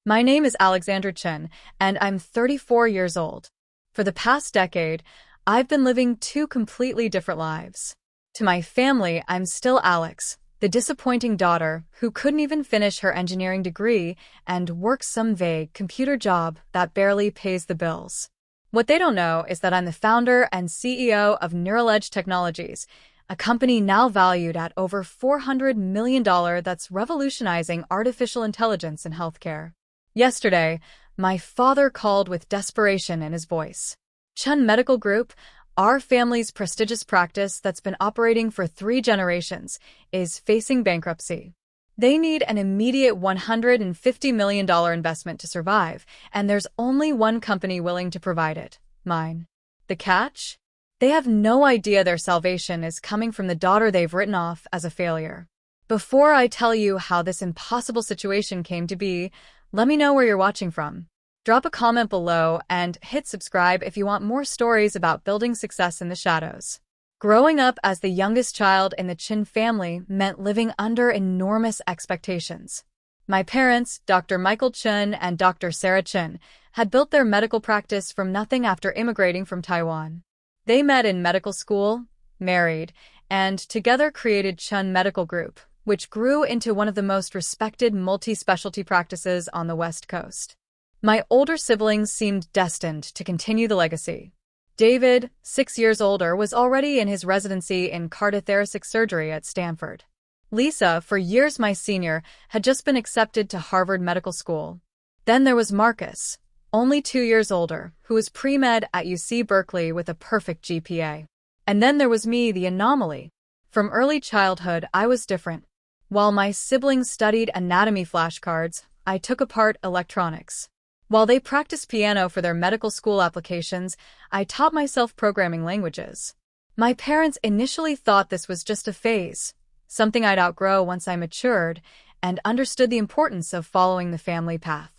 My name is Alexandra Chen, and I'm 34 years old. For the past decade, I've been living two completely different lives. To my family, I'm still Alex, the disappointing daughter who couldn't even finish her engineering degree and works some vague computer job that barely pays the bills. What they don't know is that I'm the founder and CEO of NeuralEdge Technologies, a company now valued at over $400 million that's revolutionizing artificial intelligence in healthcare. Yesterday, my father called with desperation in his voice. Chun Medical Group, our family's prestigious practice that's been operating for 3 generations, is facing bankruptcy. They need an immediate $150 million investment to survive, and there's only one company willing to provide it: mine. The catch? They have no idea their salvation is coming from the daughter they've written off as a failure. Before I tell you how this impossible situation came to be, let me know where you're watching from. Drop a comment below and hit subscribe if you want more stories about building success in the shadows. Growing up as the youngest child in the Chin family meant living under enormous expectations. My parents, Dr. Michael Chen and Dr. Sarah Chen, had built their medical practice from nothing after immigrating from Taiwan. They met in medical school, married, and together created Chun Medical Group, which grew into one of the most respected multi-specialty practices on the West Coast. My older siblings seemed destined to continue the legacy. David, 6 years older, was already in his residency in cardiothoracic surgery at Stanford. Lisa, for years my senior, had just been accepted to Harvard Medical School. Then there was Marcus, only 2 years older, who was pre-med at UC Berkeley with a perfect GPA. And then there was me, the anomaly. From early childhood, I was different. While my siblings studied anatomy flashcards, I took apart electronics. While they practiced piano for their medical school applications, I taught myself programming languages. My parents initially thought this was just a phase, something I'd outgrow once I matured and understood the importance of following the family path.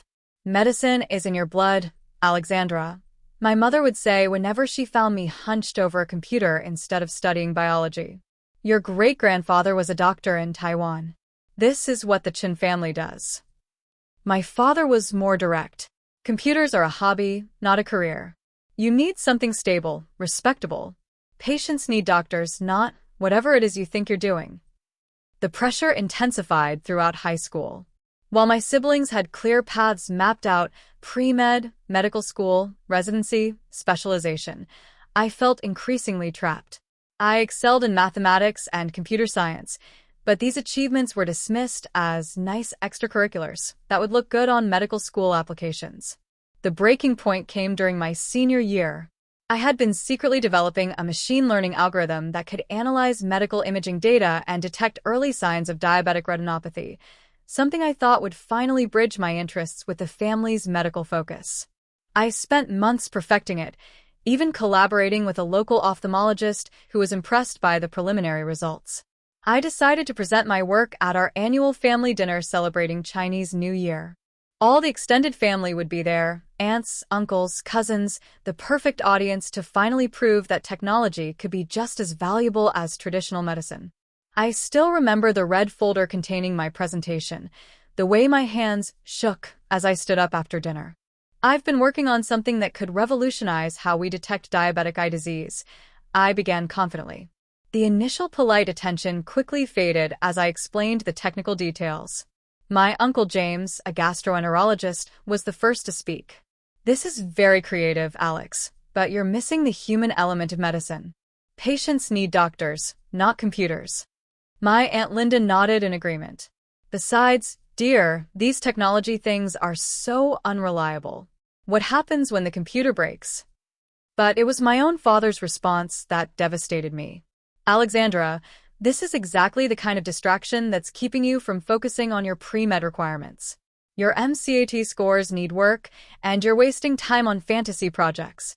Medicine is in your blood, Alexandra, my mother would say whenever she found me hunched over a computer instead of studying biology. Your great-grandfather was a doctor in Taiwan. This is what the Chin family does. My father was more direct. Computers are a hobby, not a career. You need something stable, respectable. Patients need doctors, not whatever it is you think you're doing. The pressure intensified throughout high school. While my siblings had clear paths mapped out: pre-med, medical school, residency, specialization, I felt increasingly trapped. I excelled in mathematics and computer science, but these achievements were dismissed as nice extracurriculars that would look good on medical school applications. The breaking point came during my senior year. I had been secretly developing a machine learning algorithm that could analyze medical imaging data and detect early signs of diabetic retinopathy, something I thought would finally bridge my interests with the family's medical focus. I spent months perfecting it, even collaborating with a local ophthalmologist who was impressed by the preliminary results. I decided to present my work at our annual family dinner celebrating Chinese New Year. All the extended family would be there: aunts, uncles, cousins, the perfect audience to finally prove that technology could be just as valuable as traditional medicine. I still remember the red folder containing my presentation, the way my hands shook as I stood up after dinner. I've been working on something that could revolutionize how we detect diabetic eye disease, I began confidently. The initial polite attention quickly faded as I explained the technical details. My Uncle James, a gastroenterologist, was the first to speak. This is very creative, Alex, but you're missing the human element of medicine. Patients need doctors, not computers. My Aunt Linda nodded in agreement. Besides, dear, these technology things are so unreliable. What happens when the computer breaks? But it was my own father's response that devastated me. Alexandra, this is exactly the kind of distraction that's keeping you from focusing on your pre-med requirements. Your MCAT scores need work, and you're wasting time on fantasy projects.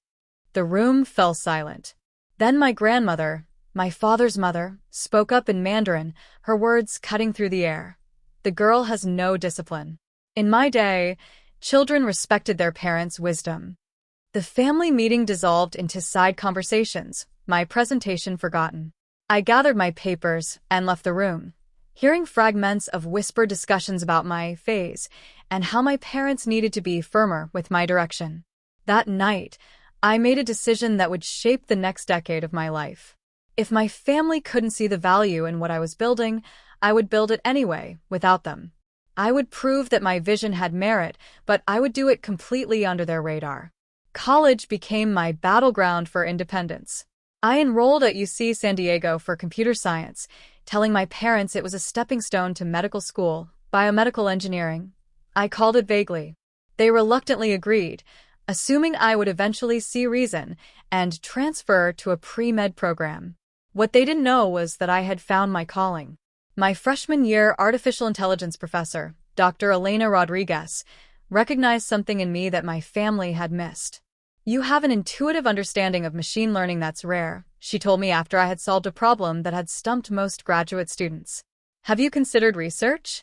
The room fell silent. Then my grandmother, my father's mother, spoke up in Mandarin, her words cutting through the air. The girl has no discipline. In my day, children respected their parents' wisdom. The family meeting dissolved into side conversations, my presentation forgotten. I gathered my papers and left the room, hearing fragments of whispered discussions about my phase and how my parents needed to be firmer with my direction. That night, I made a decision that would shape the next decade of my life. If my family couldn't see the value in what I was building, I would build it anyway, without them. I would prove that my vision had merit, but I would do it completely under their radar. College became my battleground for independence. I enrolled at UC San Diego for computer science, telling my parents it was a stepping stone to medical school, biomedical engineering. I called it vaguely. They reluctantly agreed, assuming I would eventually see reason and transfer to a pre-med program. What they didn't know was that I had found my calling. My freshman year artificial intelligence professor, Dr. Elena Rodriguez, recognized something in me that my family had missed. "You have an intuitive understanding of machine learning that's rare," she told me after I had solved a problem that had stumped most graduate students. "Have you considered research?"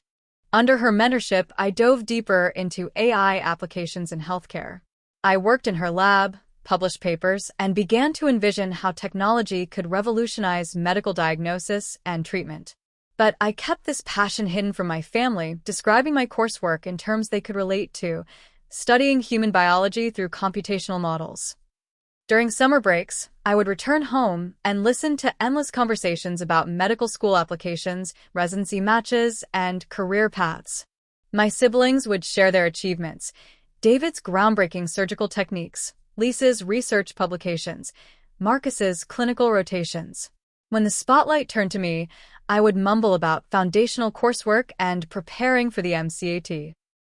Under her mentorship, I dove deeper into AI applications in healthcare. I worked in her lab, published papers, and began to envision how technology could revolutionize medical diagnosis and treatment. But I kept this passion hidden from my family, describing my coursework in terms they could relate to, studying human biology through computational models. During summer breaks, I would return home and listen to endless conversations about medical school applications, residency matches, and career paths. My siblings would share their achievements: David's groundbreaking surgical techniques, Lisa's research publications, Marcus's clinical rotations. When the spotlight turned to me, I would mumble about foundational coursework and preparing for the MCAT.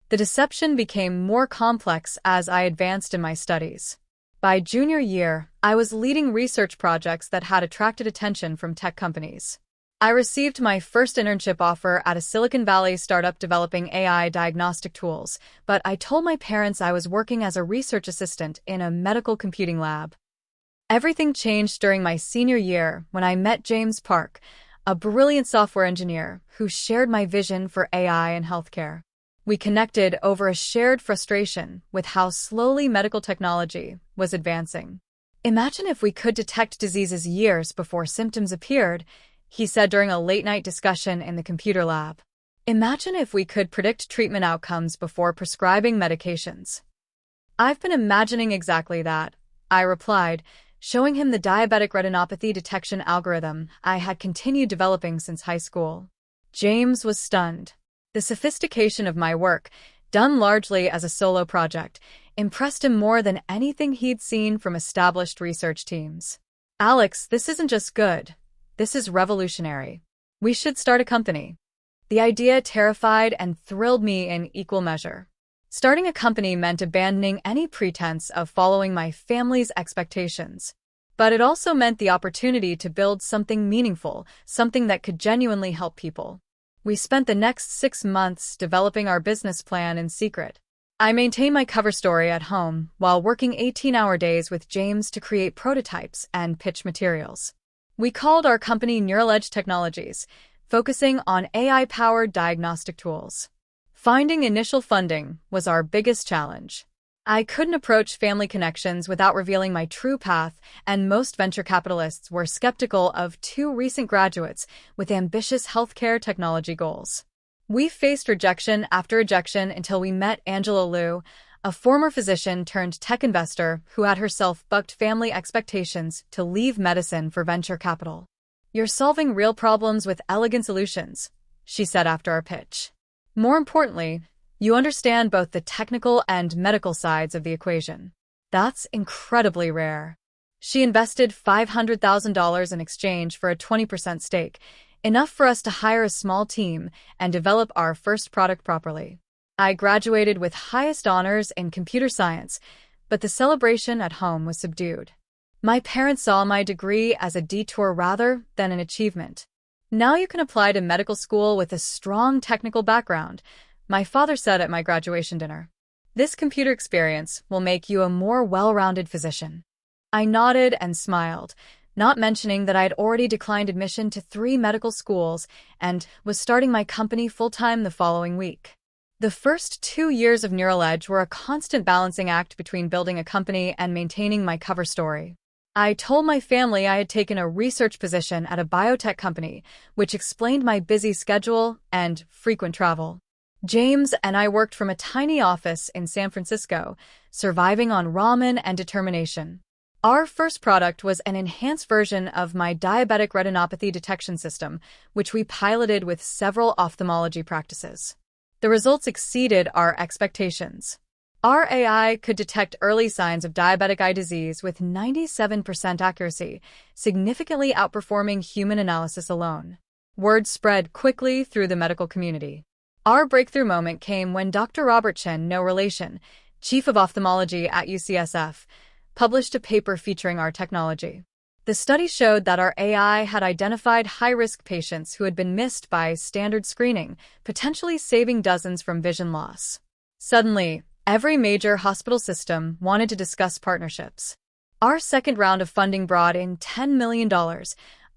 The deception became more complex as I advanced in my studies. By junior year, I was leading research projects that had attracted attention from tech companies. I received my first internship offer at a Silicon Valley startup developing AI diagnostic tools, but I told my parents I was working as a research assistant in a medical computing lab. Everything changed during my senior year when I met James Park, a brilliant software engineer who shared my vision for AI in healthcare. We connected over a shared frustration with how slowly medical technology was advancing. "Imagine if we could detect diseases years before symptoms appeared," he said during a late-night discussion in the computer lab. "Imagine if we could predict treatment outcomes before prescribing medications." "I've been imagining exactly that," I replied, showing him the diabetic retinopathy detection algorithm I had continued developing since high school. James was stunned. The sophistication of my work, done largely as a solo project, impressed him more than anything he'd seen from established research teams. "Alex, this isn't just good. This is revolutionary. We should start a company." The idea terrified and thrilled me in equal measure. Starting a company meant abandoning any pretense of following my family's expectations. But it also meant the opportunity to build something meaningful, something that could genuinely help people. We spent the next 6 months developing our business plan in secret. I maintained my cover story at home while working 18-hour days with James to create prototypes and pitch materials. We called our company Neural Edge Technologies, focusing on AI-powered diagnostic tools. Finding initial funding was our biggest challenge. I couldn't approach family connections without revealing my true path, and most venture capitalists were skeptical of 2 recent graduates with ambitious healthcare technology goals. We faced rejection after rejection until we met Angela Liu, a former physician turned tech investor who had herself bucked family expectations to leave medicine for venture capital. "You're solving real problems with elegant solutions," she said after our pitch. "More importantly, you understand both the technical and medical sides of the equation. That's incredibly rare." She invested $500,000 in exchange for a 20% stake, enough for us to hire a small team and develop our first product properly. I graduated with highest honors in computer science, but the celebration at home was subdued. My parents saw my degree as a detour rather than an achievement. "Now you can apply to medical school with a strong technical background," my father said at my graduation dinner. "This computer experience will make you a more well-rounded physician." I nodded and smiled, not mentioning that I had already declined admission to 3 medical schools and was starting my company full-time the following week. The first 2 years of Neural Edge were a constant balancing act between building a company and maintaining my cover story. I told my family I had taken a research position at a biotech company, which explained my busy schedule and frequent travel. James and I worked from a tiny office in San Francisco, surviving on ramen and determination. Our first product was an enhanced version of my diabetic retinopathy detection system, which we piloted with several ophthalmology practices. The results exceeded our expectations. Our AI could detect early signs of diabetic eye disease with 97% accuracy, significantly outperforming human analysis alone. Word spread quickly through the medical community. Our breakthrough moment came when Dr. Robert Chen, no relation, chief of ophthalmology at UCSF, published a paper featuring our technology. The study showed that our AI had identified high-risk patients who had been missed by standard screening, potentially saving dozens from vision loss. Suddenly, every major hospital system wanted to discuss partnerships. Our second round of funding brought in $10 million,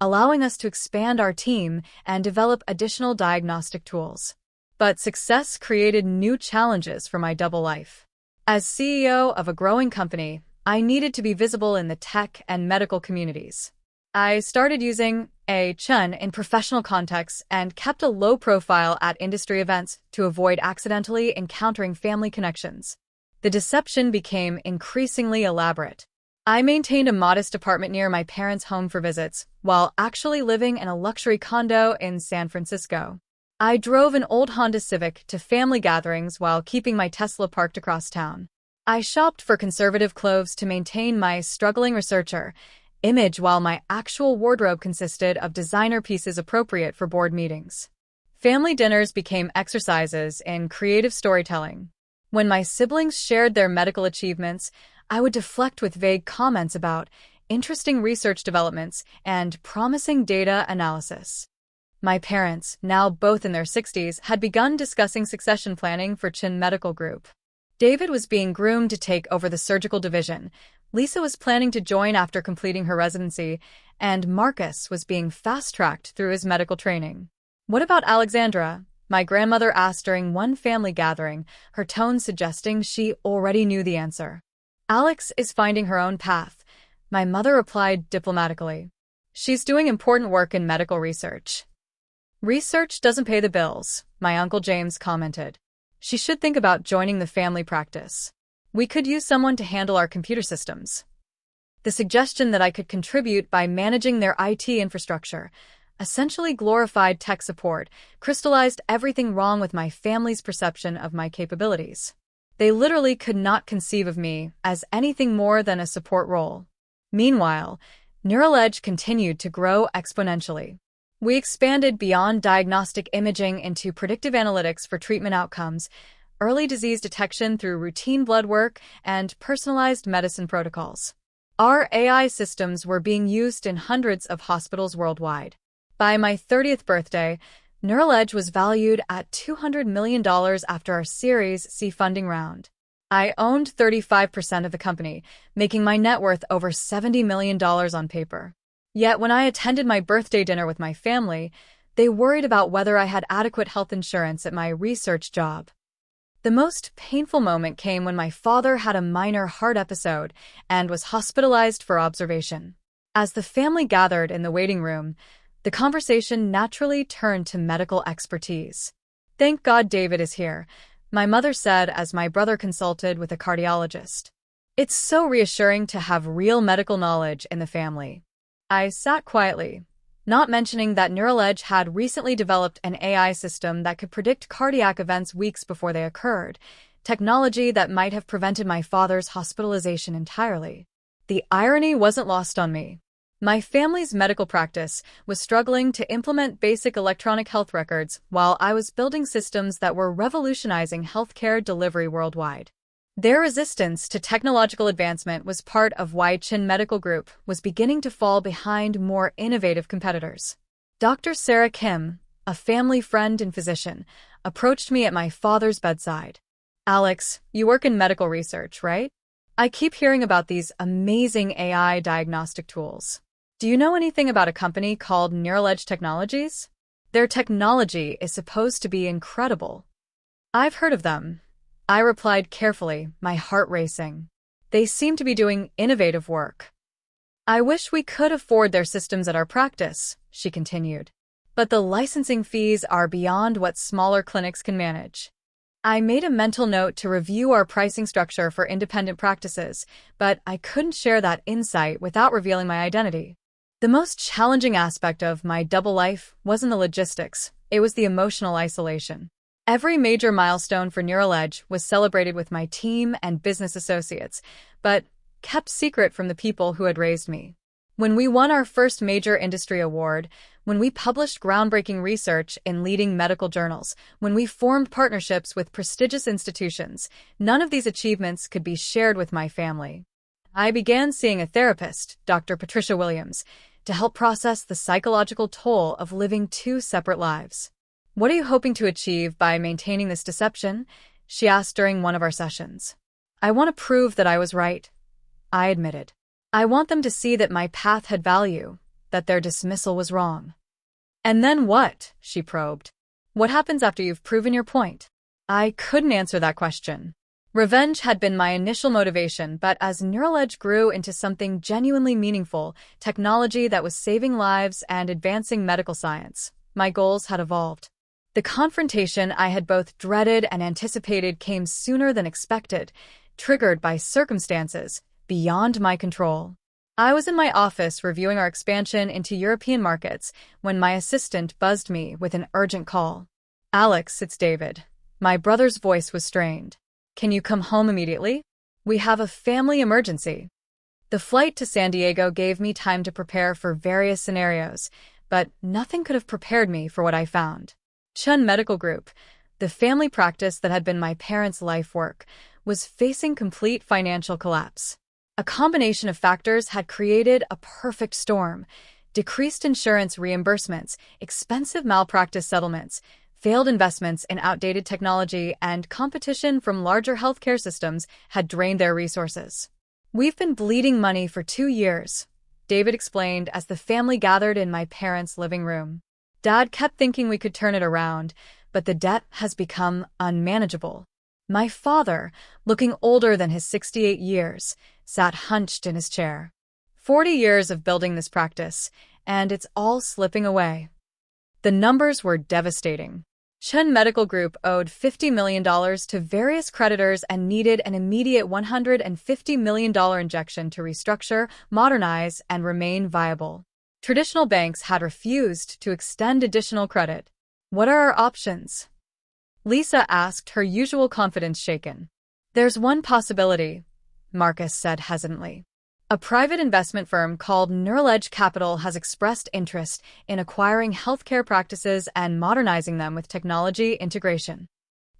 allowing us to expand our team and develop additional diagnostic tools. But success created new challenges for my double life. As CEO of a growing company, I needed to be visible in the tech and medical communities. I started using Chen in professional contexts and kept a low profile at industry events to avoid accidentally encountering family connections. The deception became increasingly elaborate. I maintained a modest apartment near my parents' home for visits, while actually living in a luxury condo in San Francisco. I drove an old Honda Civic to family gatherings while keeping my Tesla parked across town. I shopped for conservative clothes to maintain my struggling researcher image while my actual wardrobe consisted of designer pieces appropriate for board meetings. Family dinners became exercises in creative storytelling. When my siblings shared their medical achievements, I would deflect with vague comments about interesting research developments and promising data analysis. My parents, now both in their 60s, had begun discussing succession planning for Chin Medical Group. David was being groomed to take over the surgical division, Lisa was planning to join after completing her residency, and Marcus was being fast-tracked through his medical training. "What about Alexandra?" my grandmother asked during one family gathering, her tone suggesting she already knew the answer. "Alex is finding her own path," my mother replied diplomatically. "She's doing important work in medical research." "Research doesn't pay the bills," my Uncle James commented. "She should think about joining the family practice. We could use someone to handle our computer systems." The suggestion that I could contribute by managing their IT infrastructure, essentially glorified tech support, crystallized everything wrong with my family's perception of my capabilities. They literally could not conceive of me as anything more than a support role. Meanwhile, Neural Edge continued to grow exponentially. We expanded beyond diagnostic imaging into predictive analytics for treatment outcomes, early disease detection through routine blood work, and personalized medicine protocols. Our AI systems were being used in hundreds of hospitals worldwide. By my 30th birthday, Neural Edge was valued at $200 million after our Series C funding round. I owned 35% of the company, making my net worth over $70 million on paper. Yet when I attended my birthday dinner with my family, they worried about whether I had adequate health insurance at my research job. The most painful moment came when my father had a minor heart episode and was hospitalized for observation. As the family gathered in the waiting room, the conversation naturally turned to medical expertise. "Thank God David is here," my mother said as my brother consulted with a cardiologist. "It's so reassuring to have real medical knowledge in the family." I sat quietly, not mentioning that Neural Edge had recently developed an AI system that could predict cardiac events weeks before they occurred, technology that might have prevented my father's hospitalization entirely. The irony wasn't lost on me. My family's medical practice was struggling to implement basic electronic health records while I was building systems that were revolutionizing healthcare delivery worldwide. Their resistance to technological advancement was part of why Chin Medical Group was beginning to fall behind more innovative competitors. Dr. Sarah Kim, a family friend and physician, approached me at my father's bedside. "Alex, you work in medical research, right? I keep hearing about these amazing AI diagnostic tools. Do you know anything about a company called Neural Edge Technologies? Their technology is supposed to be incredible." "I've heard of them," I replied carefully, my heart racing. "They seem to be doing innovative work." "I wish we could afford their systems at our practice," she continued. but the licensing fees are beyond what smaller clinics can manage. I made a mental note to review our pricing structure for independent practices, but I couldn't share that insight without revealing my identity. The most challenging aspect of my double life wasn't the logistics, it was the emotional isolation. Every major milestone for Neural Edge was celebrated with my team and business associates, but kept secret from the people who had raised me. When we won our first major industry award, when we published groundbreaking research in leading medical journals, when we formed partnerships with prestigious institutions, none of these achievements could be shared with my family. I began seeing a therapist, Dr. Patricia Williams, to help process the psychological toll of living two separate lives. "What are you hoping to achieve by maintaining this deception?" she asked during one of our sessions. "I want to prove that I was right," I admitted. "I want them to see that my path had value, that their dismissal was wrong." "And then what?" she probed. "What happens after you've proven your point?" I couldn't answer that question. Revenge had been my initial motivation, but as Neural Edge grew into something genuinely meaningful, technology that was saving lives and advancing medical science, my goals had evolved. The confrontation I had both dreaded and anticipated came sooner than expected, triggered by circumstances beyond my control. I was in my office reviewing our expansion into European markets when my assistant buzzed me with an urgent call. "Alex, it's David." My brother's voice was strained. "Can you come home immediately? We have a family emergency." The flight to San Diego gave me time to prepare for various scenarios, but nothing could have prepared me for what I found. Chun Medical Group, the family practice that had been my parents' life work, was facing complete financial collapse. A combination of factors had created a perfect storm: decreased insurance reimbursements, expensive malpractice settlements, failed investments in outdated technology, and competition from larger healthcare systems had drained their resources. "We've been bleeding money for 2 years," David explained as the family gathered in my parents' living room. "Dad kept thinking we could turn it around, but the debt has become unmanageable." My father, looking older than his 68 years, sat hunched in his chair. 40 years of building this practice, and it's all slipping away. The numbers were devastating. Chun Medical Group owed $50 million to various creditors and needed an immediate $150 million injection to restructure, modernize, and remain viable. Traditional banks had refused to extend additional credit. "What are our options?" Lisa asked, her usual confidence shaken. "There's one possibility," Marcus said hesitantly. "A private investment firm called Neural Edge Capital has expressed interest in acquiring healthcare practices and modernizing them with technology integration."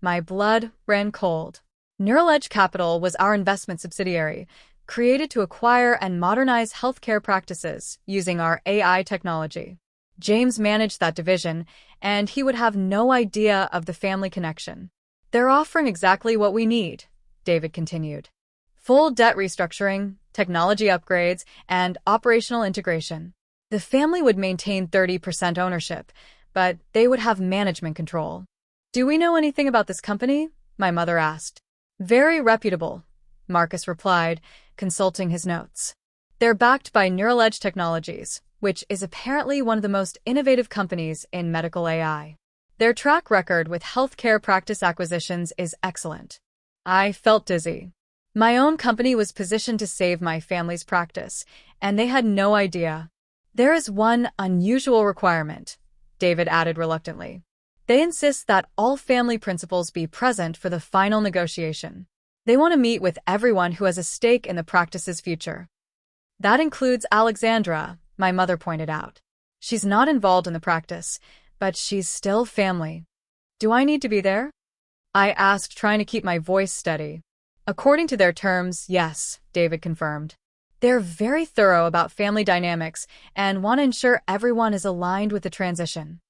My blood ran cold. Neural Edge Capital was our investment subsidiary, created to acquire and modernize healthcare practices using our AI technology. James managed that division, and he would have no idea of the family connection. "They're offering exactly what we need," David continued. "Full debt restructuring, technology upgrades, and operational integration. The family would maintain 30% ownership, but they would have management control." "Do we know anything about this company?" my mother asked. "Very reputable," Marcus replied, consulting his notes. "They're backed by Neural Edge Technologies, which is apparently one of the most innovative companies in medical AI. Their track record with healthcare practice acquisitions is excellent." I felt dizzy. My own company was positioned to save my family's practice, and they had no idea. "There is one unusual requirement," David added reluctantly. "They insist that all family principals be present for the final negotiation. They want to meet with everyone who has a stake in the practice's future." "That includes Alexandra," my mother pointed out. "She's not involved in the practice, but she's still family." "Do I need to be there?" I asked, trying to keep my voice steady. "According to their terms, yes," David confirmed. "They're very thorough about family dynamics and want to ensure everyone is aligned with the transition."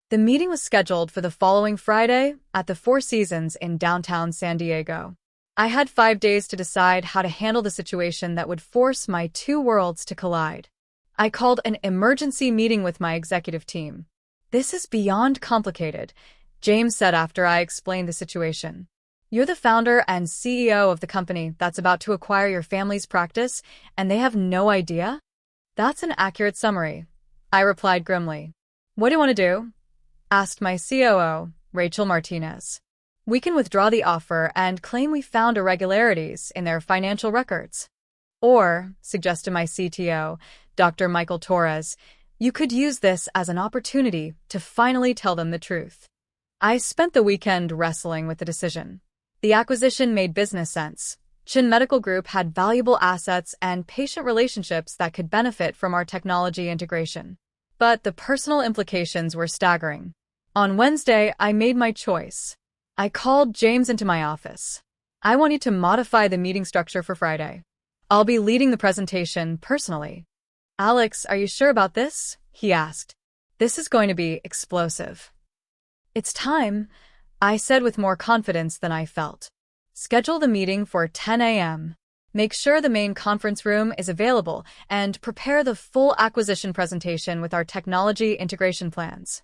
The meeting was scheduled for the following Friday at the Four Seasons in downtown San Diego. I had 5 days to decide how to handle the situation that would force my two worlds to collide. I called an emergency meeting with my executive team. "This is beyond complicated," James said after I explained the situation. "You're the founder and CEO of the company that's about to acquire your family's practice, and they have no idea?" "That's an accurate summary," I replied grimly. What do you want to do? Asked my COO, Rachel Martinez. We can withdraw the offer and claim we found irregularities in their financial records. Or, suggested my CTO, Dr. Michael Torres, you could use this as an opportunity to finally tell them the truth. I spent the weekend wrestling with the decision. The acquisition made business sense. Chin Medical Group had valuable assets and patient relationships that could benefit from our technology integration. But the personal implications were staggering. On Wednesday, I made my choice. I called James into my office. I want you to modify the meeting structure for Friday. I'll be leading the presentation personally. Alex, are you sure about this? He asked. This is going to be explosive. It's time, I said with more confidence than I felt. Schedule the meeting for 10 a.m. Make sure the main conference room is available and prepare the full acquisition presentation with our technology integration plans.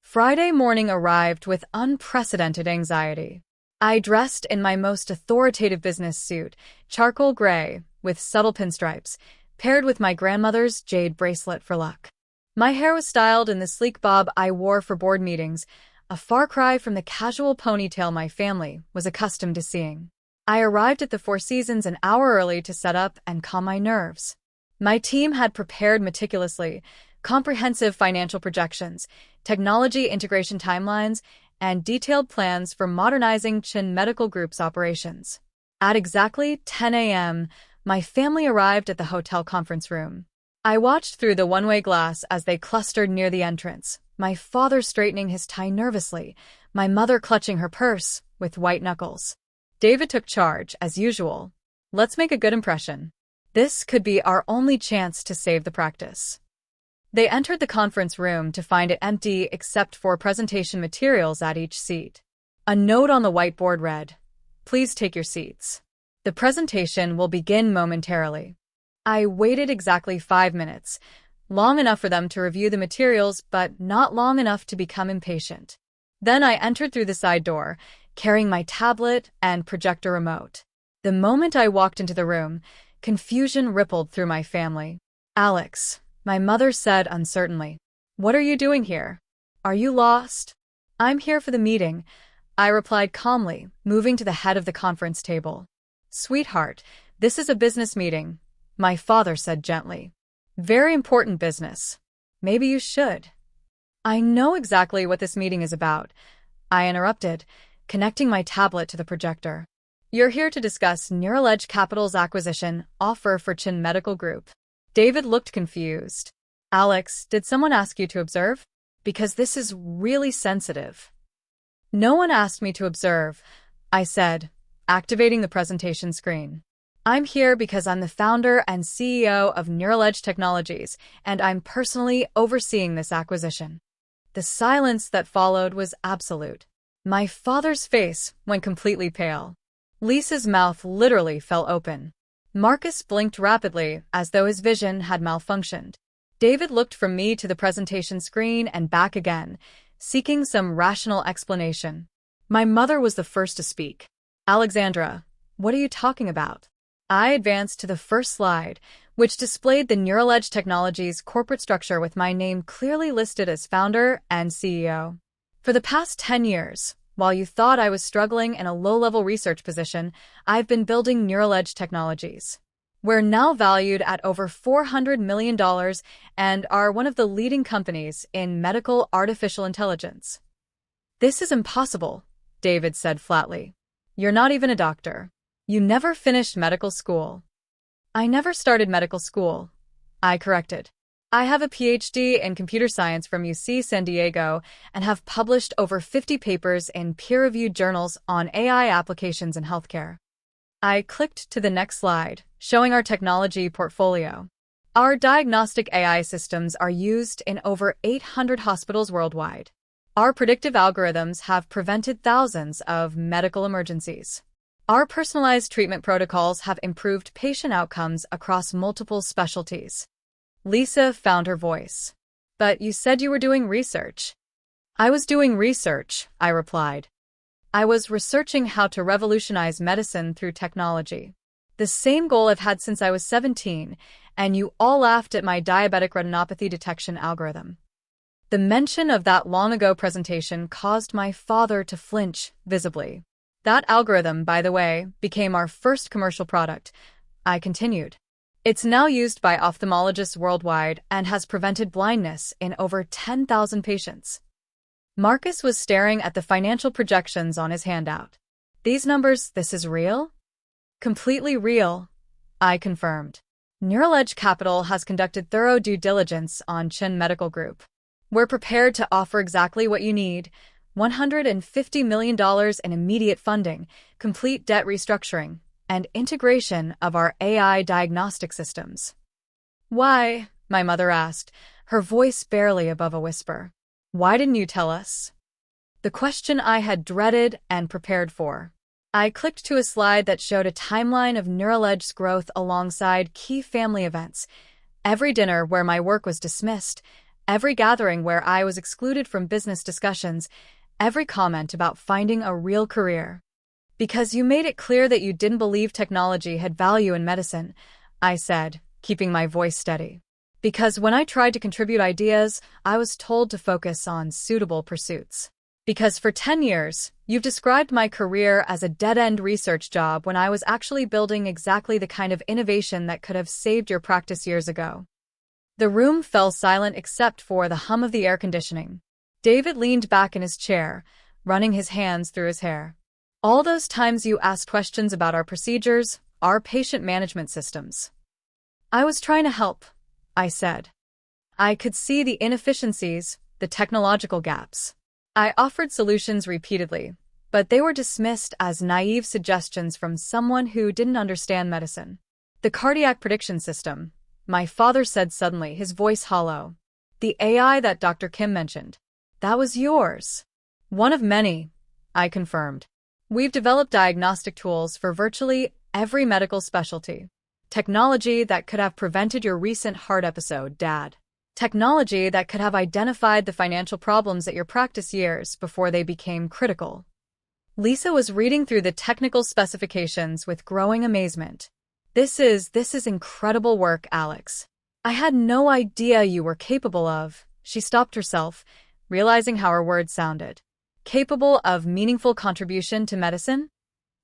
Friday morning arrived with unprecedented anxiety. I dressed in my most authoritative business suit, charcoal gray, with subtle pinstripes, paired with my grandmother's jade bracelet for luck. My hair was styled in the sleek bob I wore for board meetings, a far cry from the casual ponytail my family was accustomed to seeing. I arrived at the Four Seasons an hour early to set up and calm my nerves. My team had prepared meticulously, comprehensive financial projections, technology integration timelines, and detailed plans for modernizing Chin Medical Group's operations. At exactly 10 a.m., my family arrived at the hotel conference room. I watched through the one-way glass as they clustered near the entrance, my father straightening his tie nervously, my mother clutching her purse with white knuckles. David took charge, as usual. Let's make a good impression. This could be our only chance to save the practice. They entered the conference room to find it empty except for presentation materials at each seat. A note on the whiteboard read, "Please take your seats. The presentation will begin momentarily." I waited exactly 5 minutes, long enough for them to review the materials, but not long enough to become impatient. Then I entered through the side door, carrying my tablet and projector remote. The moment I walked into the room, confusion rippled through my family. "Alex," my mother said uncertainly, "what are you doing here? Are you lost?" "I'm here for the meeting," I replied calmly, moving to the head of the conference table. "Sweetheart, this is a business meeting," my father said gently. "Very important business. Maybe you should." "I know exactly what this meeting is about," I interrupted, connecting my tablet to the projector. "You're here to discuss NeuralEdge Capital's acquisition offer for Chin Medical Group." David looked confused. "Alex, did someone ask you to observe? Because this is really sensitive." "No one asked me to observe," I said, activating the presentation screen. "I'm here because I'm the founder and CEO of NeuralEdge Technologies, and I'm personally overseeing this acquisition." The silence that followed was absolute. My father's face went completely pale. Lisa's mouth literally fell open. Marcus blinked rapidly, as though his vision had malfunctioned. David looked from me to the presentation screen and back again, seeking some rational explanation. My mother was the first to speak. "Alexandra, what are you talking about?" I advanced to the first slide, which displayed the NeuralEdge Technologies corporate structure with my name clearly listed as founder and CEO. For the past 10 years, while you thought I was struggling in a low-level research position, I've been building NeuralEdge Technologies. We're now valued at over $400 million and are one of the leading companies in medical artificial intelligence. "This is impossible," David said flatly. "You're not even a doctor. You never finished medical school." "I never started medical school," I corrected. "I have a PhD in computer science from UC San Diego and have published over 50 papers in peer-reviewed journals on AI applications in healthcare." I clicked to the next slide, showing our technology portfolio. Our diagnostic AI systems are used in over 800 hospitals worldwide. Our predictive algorithms have prevented thousands of medical emergencies. Our personalized treatment protocols have improved patient outcomes across multiple specialties. Lisa found her voice. "But you said you were doing research." "I was doing research," I replied. "I was researching how to revolutionize medicine through technology. The same goal I've had since I was 17, and you all laughed at my diabetic retinopathy detection algorithm." The mention of that long-ago presentation caused my father to flinch visibly. That algorithm, by the way, became our first commercial product. I continued. It's now used by ophthalmologists worldwide and has prevented blindness in over 10,000 patients. Marcus was staring at the financial projections on his handout. These numbers, this is real? Completely real, I confirmed. Neural Edge Capital has conducted thorough due diligence on Chin Medical Group. We're prepared to offer exactly what you need: $150 million in immediate funding, complete debt restructuring, and integration of our AI diagnostic systems. Why? My mother asked, her voice barely above a whisper. Why didn't you tell us? The question I had dreaded and prepared for. I clicked to a slide that showed a timeline of Neural Edge's growth alongside key family events. Every dinner where my work was dismissed, every gathering where I was excluded from business discussions, every comment about finding a real career. Because you made it clear that you didn't believe technology had value in medicine, I said, keeping my voice steady. Because when I tried to contribute ideas, I was told to focus on suitable pursuits. Because for 10 years, you've described my career as a dead-end research job when I was actually building exactly the kind of innovation that could have saved your practice years ago. The room fell silent except for the hum of the air conditioning. David leaned back in his chair, running his hands through his hair. All those times you asked questions about our procedures, our patient management systems. I was trying to help, I said. I could see the inefficiencies, the technological gaps. I offered solutions repeatedly, but they were dismissed as naive suggestions from someone who didn't understand medicine. The cardiac prediction system, my father said suddenly, his voice hollow. The AI that Dr. Kim mentioned. That was yours. One of many, I confirmed. We've developed diagnostic tools for virtually every medical specialty. Technology that could have prevented your recent heart episode, Dad. Technology that could have identified the financial problems at your practice years before they became critical. Lisa was reading through the technical specifications with growing amazement. This is incredible work, Alex. I had no idea you were capable of. She stopped herself, realizing how her words sounded. Capable of meaningful contribution to medicine?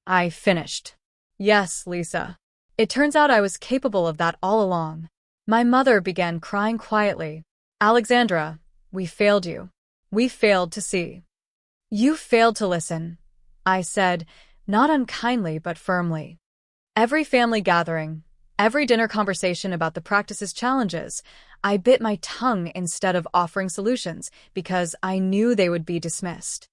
I finished. Yes, Lisa. It turns out I was capable of that all along. My mother began crying quietly. Alexandra, we failed you. We failed to see. You failed to listen, I said, not unkindly but firmly. Every family gathering, every dinner conversation about the practice's challenges, I bit my tongue instead of offering solutions because I knew they would be dismissed.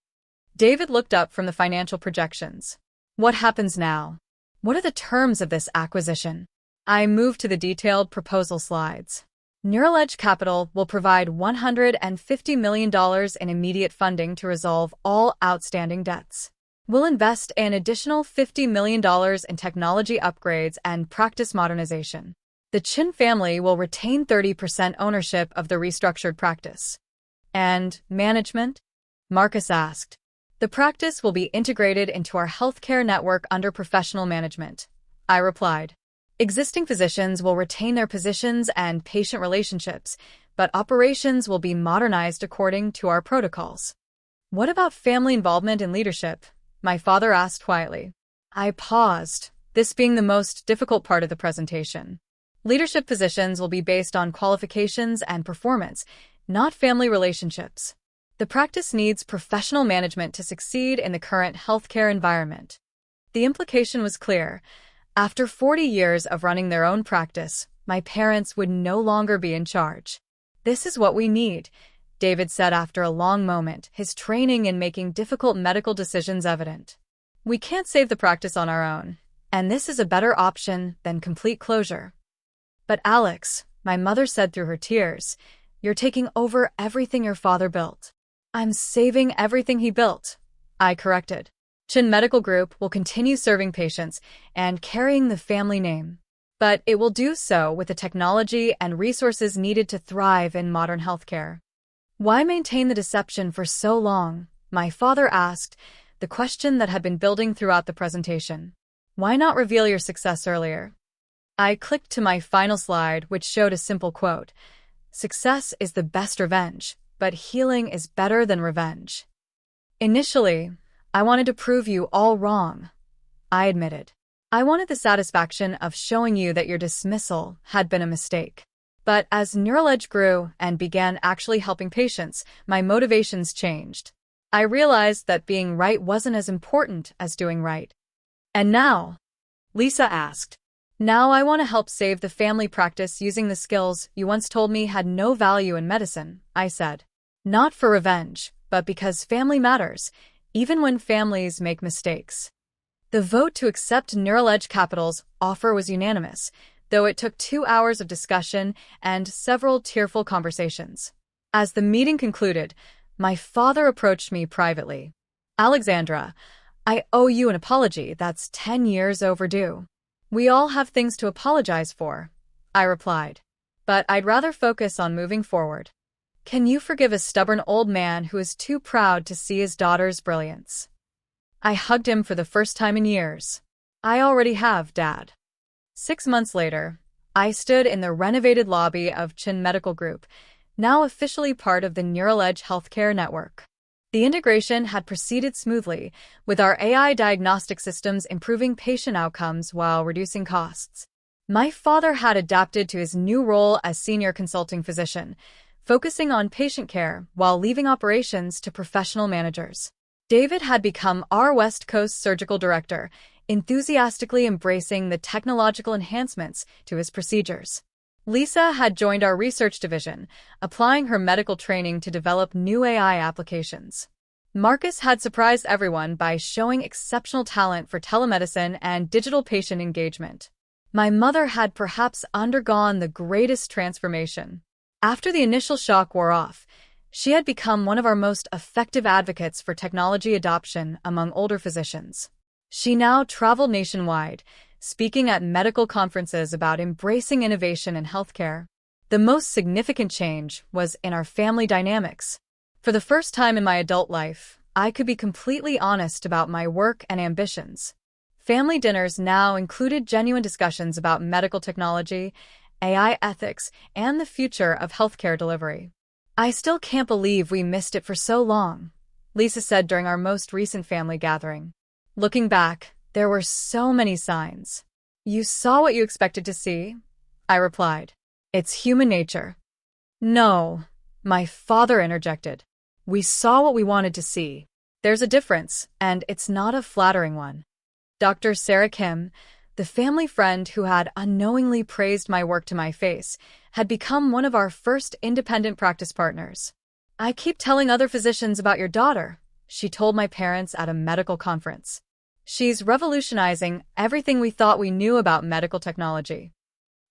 David looked up from the financial projections. What happens now? What are the terms of this acquisition? I moved to the detailed proposal slides. Neural Edge Capital will provide $150 million in immediate funding to resolve all outstanding debts. We'll invest an additional $50 million in technology upgrades and practice modernization. The Chin family will retain 30% ownership of the restructured practice. And management? Marcus asked. The practice will be integrated into our healthcare network under professional management, I replied. Existing physicians will retain their positions and patient relationships, but operations will be modernized according to our protocols. What about family involvement and leadership? My father asked quietly. I paused, this being the most difficult part of the presentation. Leadership positions will be based on qualifications and performance, not family relationships. The practice needs professional management to succeed in the current healthcare environment. The implication was clear. After 40 years of running their own practice, my parents would no longer be in charge. This is what we need, David said after a long moment, his training in making difficult medical decisions evident. We can't save the practice on our own, and this is a better option than complete closure. But Alex, my mother said through her tears, you're taking over everything your father built. I'm saving everything he built, I corrected. Chin Medical Group will continue serving patients and carrying the family name. But it will do so with the technology and resources needed to thrive in modern healthcare. Why maintain the deception for so long? My father asked, the question that had been building throughout the presentation. Why not reveal your success earlier? I clicked to my final slide, which showed a simple quote. Success is the best revenge, but healing is better than revenge. Initially, I wanted to prove you all wrong, I admitted. I wanted the satisfaction of showing you that your dismissal had been a mistake. But as Neural Edge grew and began actually helping patients, my motivations changed. I realized that being right wasn't as important as doing right. And now? Lisa asked. Now I want to help save the family practice using the skills you once told me had no value in medicine, I said. Not for revenge, but because family matters, even when families make mistakes. The vote to accept Neural Edge Capital's offer was unanimous, though it took 2 hours of discussion and several tearful conversations. As the meeting concluded, my father approached me privately. Alexandra, I owe you an apology that's 10 years overdue. We all have things to apologize for, I replied. But I'd rather focus on moving forward. Can you forgive a stubborn old man who is too proud to see his daughter's brilliance? I hugged him for the first time in years. I already have, Dad. 6 months later, I stood in the renovated lobby of Chin Medical Group, now officially part of the Neural Edge Healthcare Network. The integration had proceeded smoothly, with our AI diagnostic systems improving patient outcomes while reducing costs. My father had adapted to his new role as senior consulting physician, focusing on patient care while leaving operations to professional managers. David had become our West Coast surgical director, enthusiastically embracing the technological enhancements to his procedures. Lisa had joined our research division, applying her medical training to develop new AI applications. Marcus had surprised everyone by showing exceptional talent for telemedicine and digital patient engagement. My mother had perhaps undergone the greatest transformation. After the initial shock wore off, she had become one of our most effective advocates for technology adoption among older physicians. She now traveled nationwide, speaking at medical conferences about embracing innovation in healthcare. The most significant change was in our family dynamics. For the first time in my adult life, I could be completely honest about my work and ambitions. Family dinners now included genuine discussions about medical technology, AI ethics, and the future of healthcare delivery. I still can't believe we missed it for so long, Lisa said during our most recent family gathering. Looking back, there were so many signs. You saw what you expected to see, I replied. It's human nature. No, my father interjected. We saw what we wanted to see. There's a difference, and it's not a flattering one. Dr. Sarah Kim, the family friend who had unknowingly praised my work to my face, had become one of our first independent practice partners. I keep telling other physicians about your daughter, she told my parents at a medical conference. She's revolutionizing everything we thought we knew about medical technology.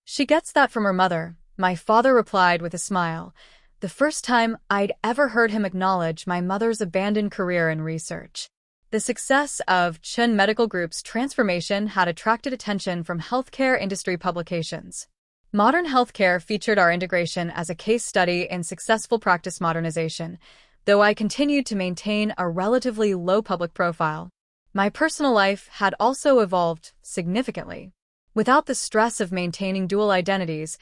She gets that from her mother, my father replied with a smile, the first time I'd ever heard him acknowledge my mother's abandoned career in research. The success of Chin Medical Group's transformation had attracted attention from healthcare industry publications. Modern Healthcare featured our integration as a case study in successful practice modernization, though I continued to maintain a relatively low public profile. My personal life had also evolved significantly. Without the stress of maintaining dual identities,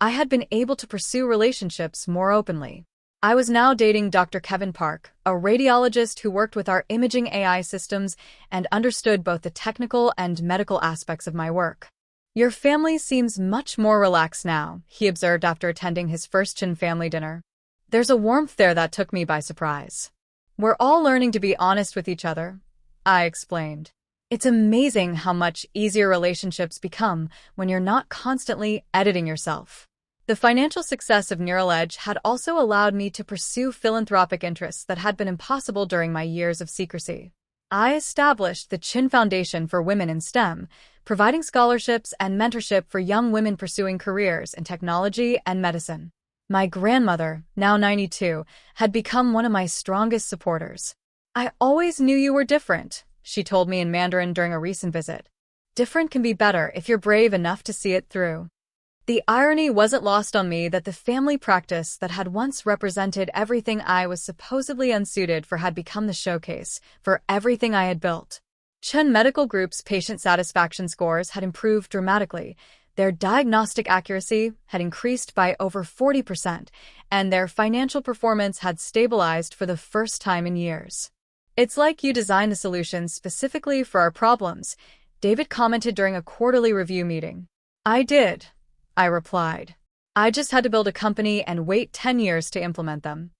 I had been able to pursue relationships more openly. I was now dating Dr. Kevin Park, a radiologist who worked with our imaging AI systems and understood both the technical and medical aspects of my work. Your family seems much more relaxed now, he observed after attending his first Chin family dinner. There's a warmth there that took me by surprise. We're all learning to be honest with each other, I explained. It's amazing how much easier relationships become when you're not constantly editing yourself. The financial success of Neural Edge had also allowed me to pursue philanthropic interests that had been impossible during my years of secrecy. I established the Chin Foundation for Women in STEM, providing scholarships and mentorship for young women pursuing careers in technology and medicine. My grandmother, now 92, had become one of my strongest supporters. I always knew you were different, she told me in Mandarin during a recent visit. Different can be better if you're brave enough to see it through. The irony wasn't lost on me that the family practice that had once represented everything I was supposedly unsuited for had become the showcase for everything I had built. Chin Medical Group's patient satisfaction scores had improved dramatically, Their diagnostic accuracy had increased by over 40%, and their financial performance had stabilized for the first time in years. "It's like you designed the solutions specifically for our problems," David commented during a quarterly review meeting. "I did," I replied. "I just had to build a company and wait 10 years to implement them."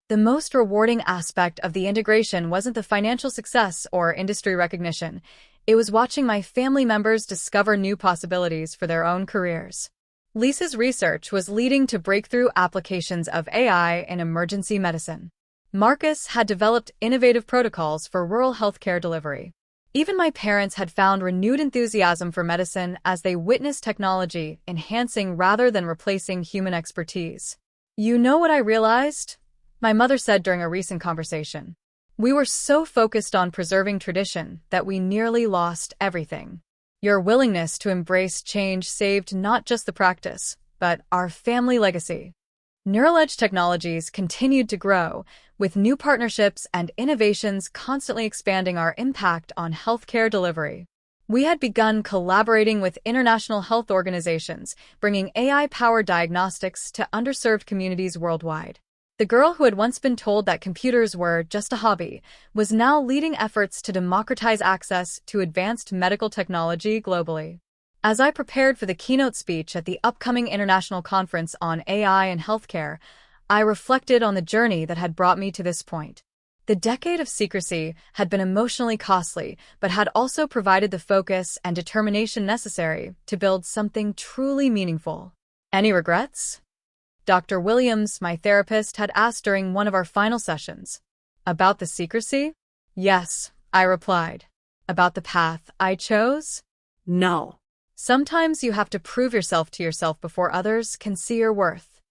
The most rewarding aspect of the integration wasn't the financial success or industry recognition. It was watching my family members discover new possibilities for their own careers. Lisa's research was leading to breakthrough applications of AI in emergency medicine. Marcus had developed innovative protocols for rural healthcare delivery. Even my parents had found renewed enthusiasm for medicine as they witnessed technology enhancing rather than replacing human expertise. "You know what I realized?" my mother said during a recent conversation. "We were so focused on preserving tradition that we nearly lost everything. Your willingness to embrace change saved not just the practice, but our family legacy." Neural edge technologies continued to grow, with new partnerships and innovations constantly expanding our impact on healthcare delivery. We had begun collaborating with international health organizations, bringing AI-powered diagnostics to underserved communities worldwide. The girl who had once been told that computers were just a hobby was now leading efforts to democratize access to advanced medical technology globally. As I prepared for the keynote speech at the upcoming international conference on AI and healthcare, I reflected on the journey that had brought me to this point. The decade of secrecy had been emotionally costly, but had also provided the focus and determination necessary to build something truly meaningful. "Any regrets?" Dr. Williams, my therapist, had asked during one of our final sessions. "About the secrecy?" "Yes," I replied. "About the path I chose?" "No." Sometimes you have to prove yourself to yourself before others can see your worth.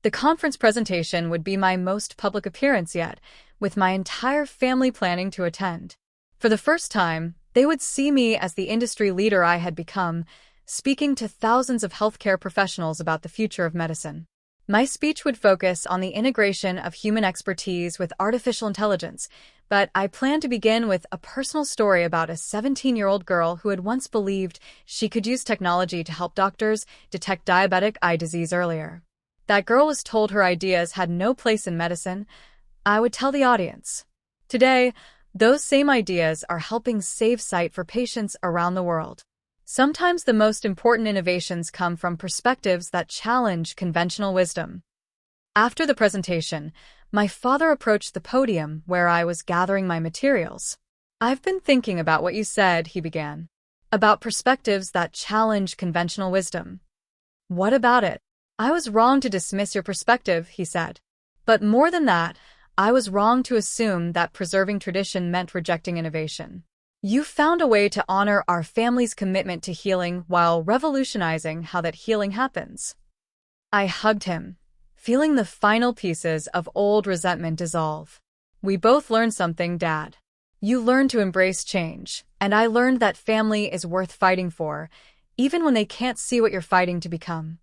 The conference presentation would be my most public appearance yet, with my entire family planning to attend. For the first time, they would see me as the industry leader I had become, speaking to thousands of healthcare professionals about the future of medicine. My speech would focus on the integration of human expertise with artificial intelligence, but I planned to begin with a personal story about a 17-year-old girl who had once believed she could use technology to help doctors detect diabetic eye disease earlier. That girl was told her ideas had no place in medicine. I would tell the audience. Today, those same ideas are helping save sight for patients around the world. Sometimes the most important innovations come from perspectives that challenge conventional wisdom. After the presentation, my father approached the podium where I was gathering my materials. "I've been thinking about what you said," he began. "About perspectives that challenge conventional wisdom." "What about it?" "I was wrong to dismiss your perspective," he said. "But more than that, I was wrong to assume that preserving tradition meant rejecting innovation. You found a way to honor our family's commitment to healing while revolutionizing how that healing happens." I hugged him, feeling the final pieces of old resentment dissolve. "We both learned something, Dad. You learned to embrace change, and I learned that family is worth fighting for, even when they can't see what you're fighting to become."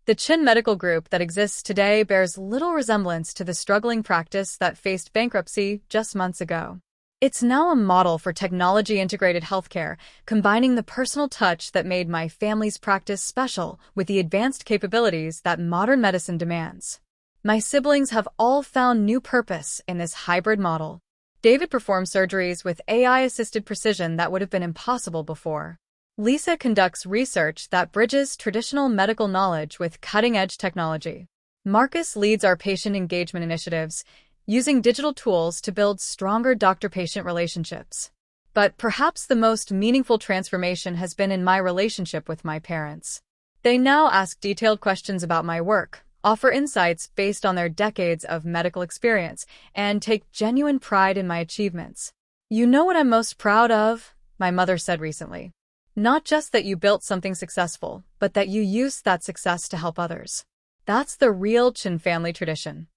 The Chin Medical Group that exists today bears little resemblance to the struggling practice that faced bankruptcy just months ago. It's now a model for technology-integrated healthcare, combining the personal touch that made my family's practice special with the advanced capabilities that modern medicine demands. My siblings have all found new purpose in this hybrid model. David performs surgeries with AI-assisted precision that would have been impossible before. Lisa conducts research that bridges traditional medical knowledge with cutting-edge technology. Marcus leads our patient engagement initiatives, using digital tools to build stronger doctor-patient relationships. But perhaps the most meaningful transformation has been in my relationship with my parents. They now ask detailed questions about my work, offer insights based on their decades of medical experience, and take genuine pride in my achievements. "You know what I'm most proud of?" my mother said recently. "Not just that you built something successful, but that you used that success to help others. That's the real Chin family tradition."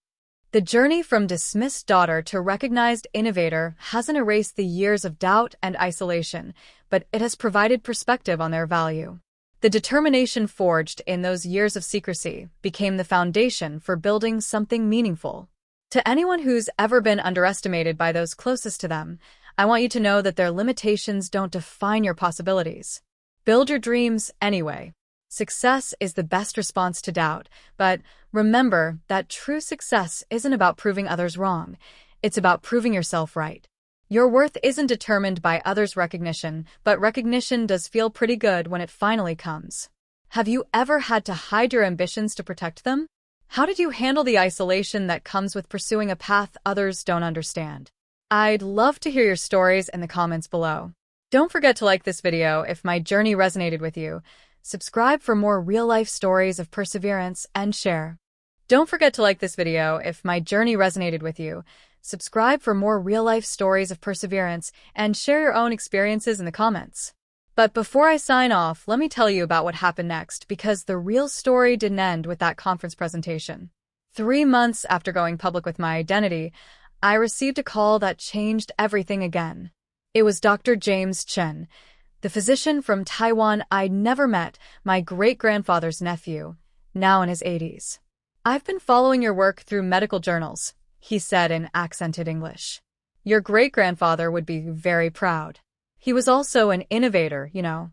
The journey from dismissed daughter to recognized innovator hasn't erased the years of doubt and isolation, but it has provided perspective on their value. The determination forged in those years of secrecy became the foundation for building something meaningful. To anyone who's ever been underestimated by those closest to them, I want you to know that their limitations don't define your possibilities. Build your dreams anyway. Success is the best response to doubt, but remember that true success isn't about proving others wrong. It's about proving yourself right. Your worth isn't determined by others' recognition, but recognition does feel pretty good when it finally comes. Have you ever had to hide your ambitions to protect them? How did you handle the isolation that comes with pursuing a path others don't understand? I'd love to hear your stories in the comments below. Don't forget to like this video if my journey resonated with you. Subscribe for more real-life stories of perseverance and share. Don't forget to like this video if my journey resonated with you. Subscribe for more real-life stories of perseverance and share your own experiences in the comments. But before I sign off, let me tell you about what happened next, because the real story didn't end with that conference presentation. 3 months after going public with my identity, I received a call that changed everything again. It was Dr. James Chen, the physician from Taiwan I'd never met, my great-grandfather's nephew, now in his 80s. "I've been following your work through medical journals," he said in accented English. "Your great-grandfather would be very proud. He was also an innovator, you know."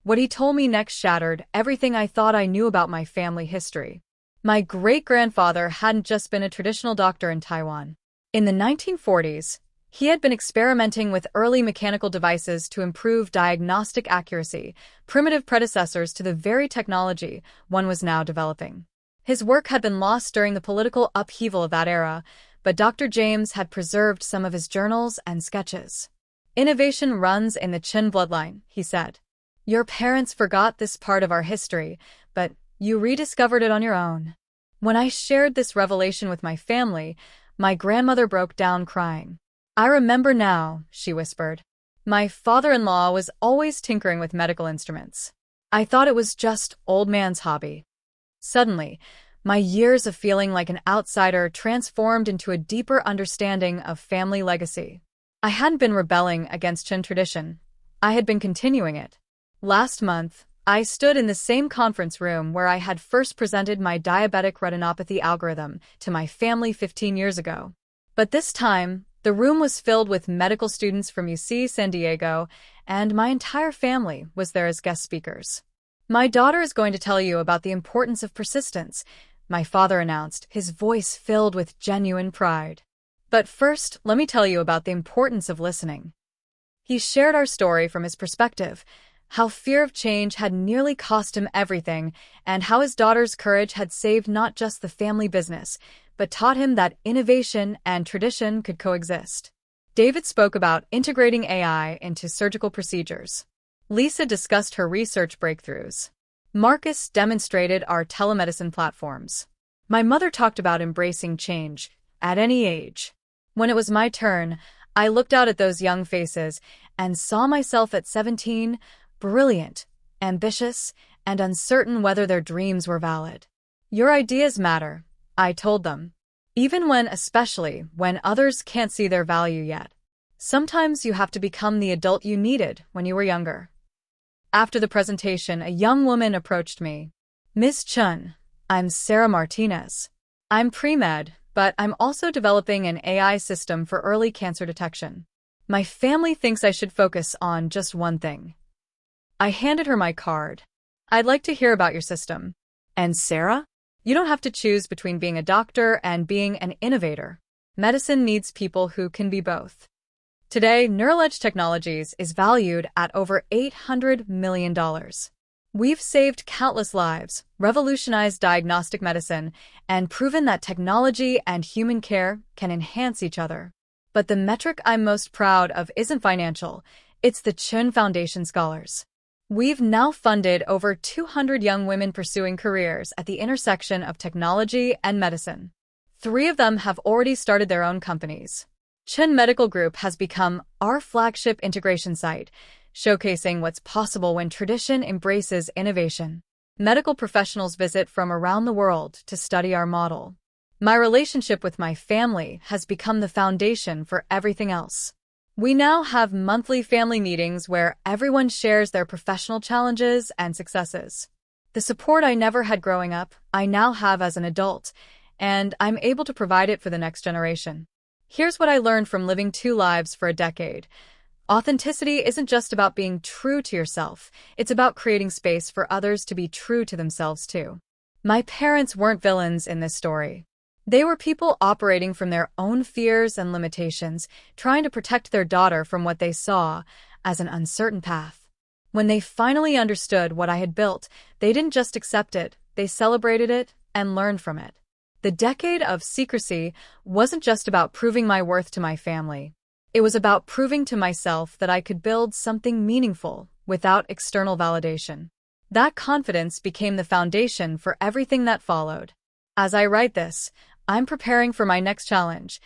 What he told me next shattered everything I thought I knew about my family history. My great-grandfather hadn't just been a traditional doctor in Taiwan. In the 1940s, he had been experimenting with early mechanical devices to improve diagnostic accuracy, primitive predecessors to the very technology one was now developing. His work had been lost during the political upheaval of that era, but Dr. James had preserved some of his journals and sketches. "Innovation runs in the Chen bloodline," he said. "Your parents forgot this part of our history, but you rediscovered it on your own." When I shared this revelation with my family, my grandmother broke down crying. "I remember now," she whispered. "My father-in-law was always tinkering with medical instruments. I thought it was just old man's hobby." Suddenly, my years of feeling like an outsider transformed into a deeper understanding of family legacy. I hadn't been rebelling against Chen tradition. I had been continuing it. Last month, I stood in the same conference room where I had first presented my diabetic retinopathy algorithm to my family 15 years ago. But this time, the room was filled with medical students from UC San Diego, and my entire family was there as guest speakers. "My daughter is going to tell you about the importance of persistence," my father announced, his voice filled with genuine pride. "But first, let me tell you about the importance of listening." He shared our story from his perspective, how fear of change had nearly cost him everything, and how his daughter's courage had saved not just the family business, but taught him that innovation and tradition could coexist. David spoke about integrating AI into surgical procedures. Lisa discussed her research breakthroughs. Marcus demonstrated our telemedicine platforms. My mother talked about embracing change, at any age. When it was my turn, I looked out at those young faces and saw myself at 17, brilliant, ambitious, and uncertain whether their dreams were valid. "Your ideas matter," I told them, especially when others can't see their value yet. Sometimes you have to become the adult you needed when you were younger. After the presentation, a young woman approached me. "Ms. Chen, I'm Sarah Martinez. I'm pre-med, but I'm also developing an AI system for early cancer detection. My family thinks I should focus on just one thing." I handed her my card. "I'd like to hear about your system." "And Sarah? You don't have to choose between being a doctor and being an innovator. Medicine needs people who can be both." Today, NeuroEdge Technologies is valued at over $800 million. We've saved countless lives, revolutionized diagnostic medicine, and proven that technology and human care can enhance each other. But the metric I'm most proud of isn't financial, it's the Chen Foundation Scholars. We've now funded over 200 young women pursuing careers at the intersection of technology and medicine. 3 of them have already started their own companies. Chen Medical Group has become our flagship integration site, showcasing what's possible when tradition embraces innovation. Medical professionals visit from around the world to study our model. My relationship with my family has become the foundation for everything else. We now have monthly family meetings where everyone shares their professional challenges and successes. The support I never had growing up, I now have as an adult, and I'm able to provide it for the next generation. Here's what I learned from living 2 lives for a decade. Authenticity isn't just about being true to yourself, it's about creating space for others to be true to themselves too. My parents weren't villains in this story. They were people operating from their own fears and limitations, trying to protect their daughter from what they saw as an uncertain path. When they finally understood what I had built, they didn't just accept it, they celebrated it and learned from it. The decade of secrecy wasn't just about proving my worth to my family. It was about proving to myself that I could build something meaningful without external validation. That confidence became the foundation for everything that followed. As I write this, I'm preparing for my next challenge,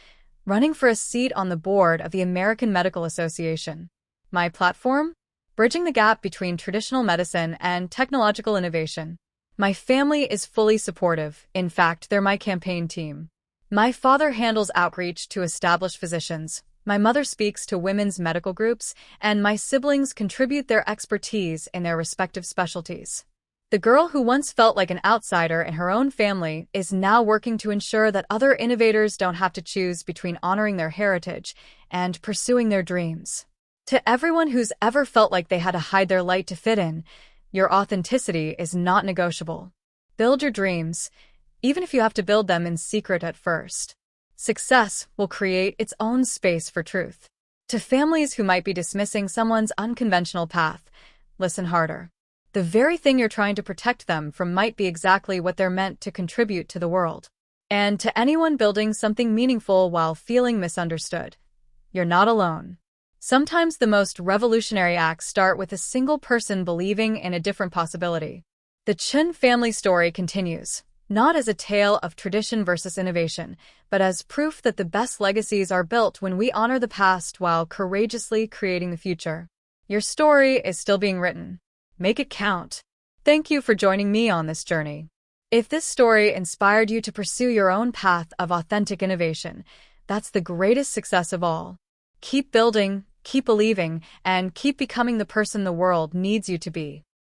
running for a seat on the board of the American Medical Association. My platform? Bridging the gap between traditional medicine and technological innovation. My family is fully supportive. In fact, they're my campaign team. My father handles outreach to established physicians. My mother speaks to women's medical groups, and my siblings contribute their expertise in their respective specialties. The girl who once felt like an outsider in her own family is now working to ensure that other innovators don't have to choose between honoring their heritage and pursuing their dreams. To everyone who's ever felt like they had to hide their light to fit in, your authenticity is not negotiable. Build your dreams, even if you have to build them in secret at first. Success will create its own space for truth. To families who might be dismissing someone's unconventional path, listen harder. The very thing you're trying to protect them from might be exactly what they're meant to contribute to the world. And to anyone building something meaningful while feeling misunderstood, you're not alone. Sometimes the most revolutionary acts start with a single person believing in a different possibility. The Chun family story continues, not as a tale of tradition versus innovation, but as proof that the best legacies are built when we honor the past while courageously creating the future. Your story is still being written. Make it count. Thank you for joining me on this journey. If this story inspired you to pursue your own path of authentic innovation, that's the greatest success of all. Keep building, keep believing, and keep becoming the person the world needs you to be.